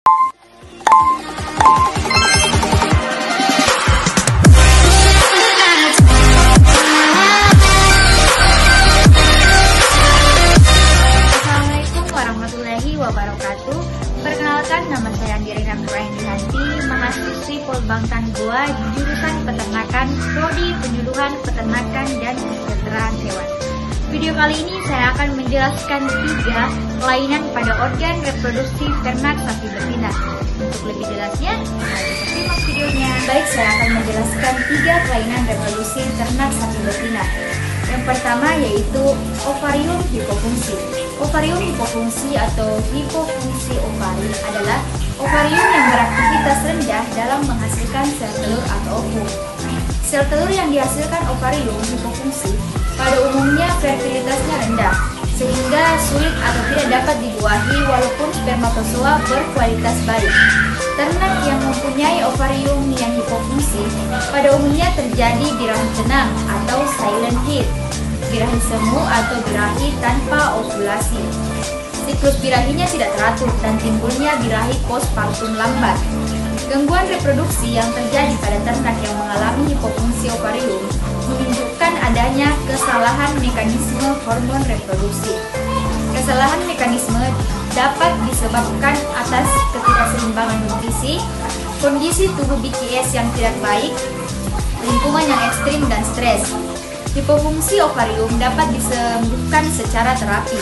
Assalamualaikum warahmatullahi wabarakatuh. Perkenalkan, nama saya Andirina Nuraindihanti, mahasiswi Polbangtan Goa, jurusan Peternakan, Prodi Penyuluhan Peternakan dan Kesejahteraan Hewan. Video kali ini saya akan menjelaskan 3 kelainan pada organ reproduksi ternak sapi betina. Untuk lebih jelasnya, mari kita simak videonya. Baik, saya akan menjelaskan 3 kelainan reproduksi ternak sapi betina. Yang pertama yaitu ovarium hipofungsi. Ovarium hipofungsi atau hipofungsi ovari adalah ovarium yang beraktivitas rendah dalam menghasilkan sel telur atau ovum. Sel telur yang dihasilkan ovarium hipofungsi pada umumnya fertilitasnya rendah, sehingga sulit atau tidak dapat dibuahi walaupun spermatozoa berkualitas baik. Ternak yang mempunyai ovarium yang hipofungsi pada umumnya terjadi birahi tenang atau silent heat, birahi semu atau birahi tanpa ovulasi. Siklus birahinya tidak teratur dan timbulnya birahi postpartum lambat. Gangguan reproduksi yang terjadi pada ternak yang mengalami hipofungsi ovarium menunjukkan adanya kesalahan mekanisme hormon reproduksi. Kesalahan mekanisme dapat disebabkan atas ketidakseimbangan nutrisi, kondisi tubuh BCS yang tidak baik, lingkungan yang ekstrim dan stres. Hipofungsi ovarium dapat disembuhkan secara terapi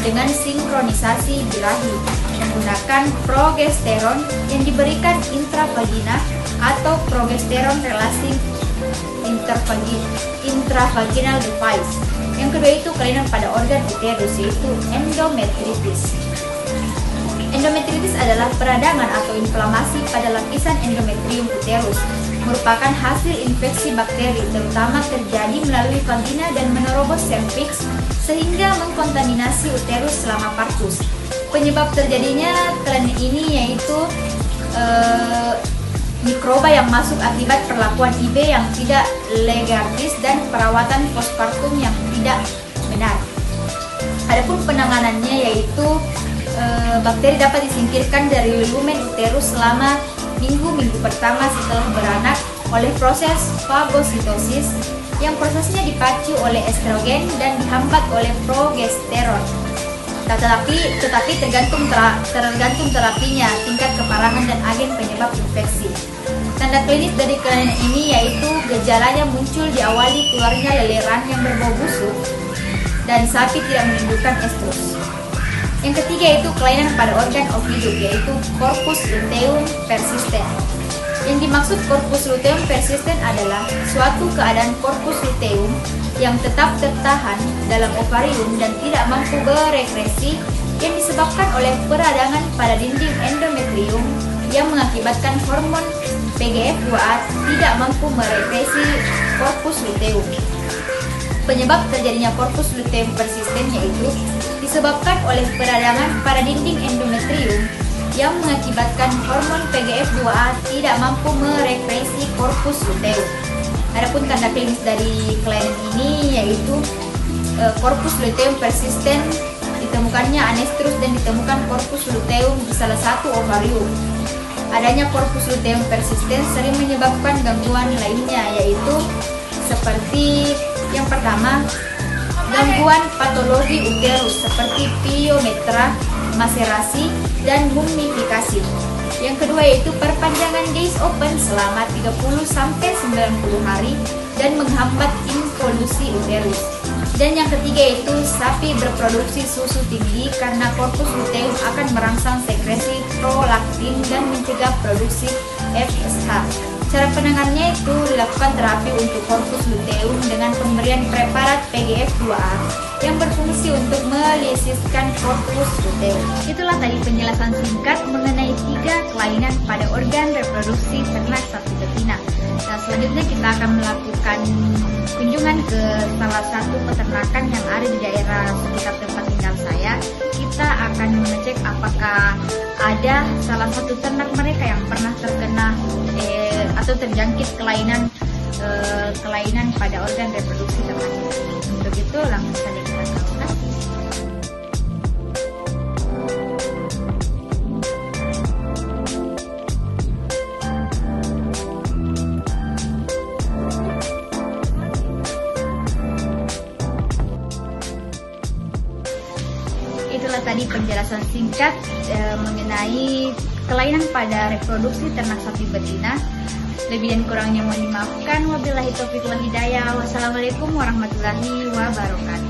dengan sinkronisasi birahi menggunakan progesteron yang diberikan intravagina atau progesteron relasi intravaginal device. Yang kedua itu kelainan pada organ uterus, yaitu endometritis. Endometritis adalah peradangan atau inflamasi pada lapisan endometrium uterus, merupakan hasil infeksi bakteri, terutama terjadi melalui vagina dan menerobos serviks sehingga mengkontaminasi uterus selama partus. Penyebab terjadinya kelainan ini yaitu mikroba yang masuk akibat perlakuan IB yang tidak legatis dan perawatan postpartum yang tidak benar. Adapun penanganannya yaitu bakteri dapat disingkirkan dari lumen uterus selama minggu-minggu pertama setelah beranak oleh proses fagositosis yang prosesnya dipacu oleh estrogen dan dihambat oleh progesteron. Tetapi tergantung terapinya, tingkat keparahan dan agen penyebab infeksi. Tanda klinis dari kelainan ini yaitu gejalanya muncul diawali keluarnya leleran yang berbau busuk dan sapi tidak menimbulkan estrus. Yang ketiga yaitu kelainan pada organ ovidum, yaitu corpus luteum persistent. Yang dimaksud corpus luteum persistent adalah suatu keadaan corpus luteum yang tetap tertahan dalam ovarium dan tidak mampu berekresi yang disebabkan oleh peradangan pada dinding endometrium yang mengakibatkan hormon PGF2A tidak mampu merekresi corpus luteum. Penyebab terjadinya corpus luteum persistent yaitu disebabkan oleh peradangan pada dinding endometrium yang mengakibatkan hormon PGF2A tidak mampu merekresi corpus luteum. Adapun tanda klinis dari kelainan ini yaitu corpus luteum persistent, ditemukannya anestrus dan ditemukan corpus luteum di salah satu ovarium. Adanya corpus luteum persistent sering menyebabkan gangguan lainnya yaitu seperti yang pertama, gangguan patologi uterus seperti piometra, maserasi, dan mumifikasi. Yang kedua yaitu perpanjangan days open selama 30-90 hari dan menghambat involusi uterus. Dan yang ketiga yaitu sapi berproduksi susu tinggi karena corpus luteum akan merangsang sekresi prolaktin dan mencegah produksi FSH. Cara penanganannya itu dilakukan terapi untuk corpus luteum dengan pemberian preparat PGF2A yang berfungsi untuk melisiskan corpus luteum. Itulah tadi penjelasan singkat mengenai 3 kelainan pada organ reproduksi ternak sapi betina. Nah, selanjutnya kita akan melakukan kunjungan ke salah satu peternakan yang ada di daerah sekitar tempat tinggal saya. Kita akan mengecek apakah ada salah satu ternak mereka yang pernah terkena atau terjangkit kelainan pada organ reproduksi ternak. Untuk itu langsung saja kita lakukan. itulah tadi penjelasan singkat mengenai kelainan pada reproduksi ternak sapi betina. Lebih dan kurangnya mohon dimaafkan. Wabillahi taufiq wal hidayah. Wassalamualaikum warahmatullahi wabarakatuh.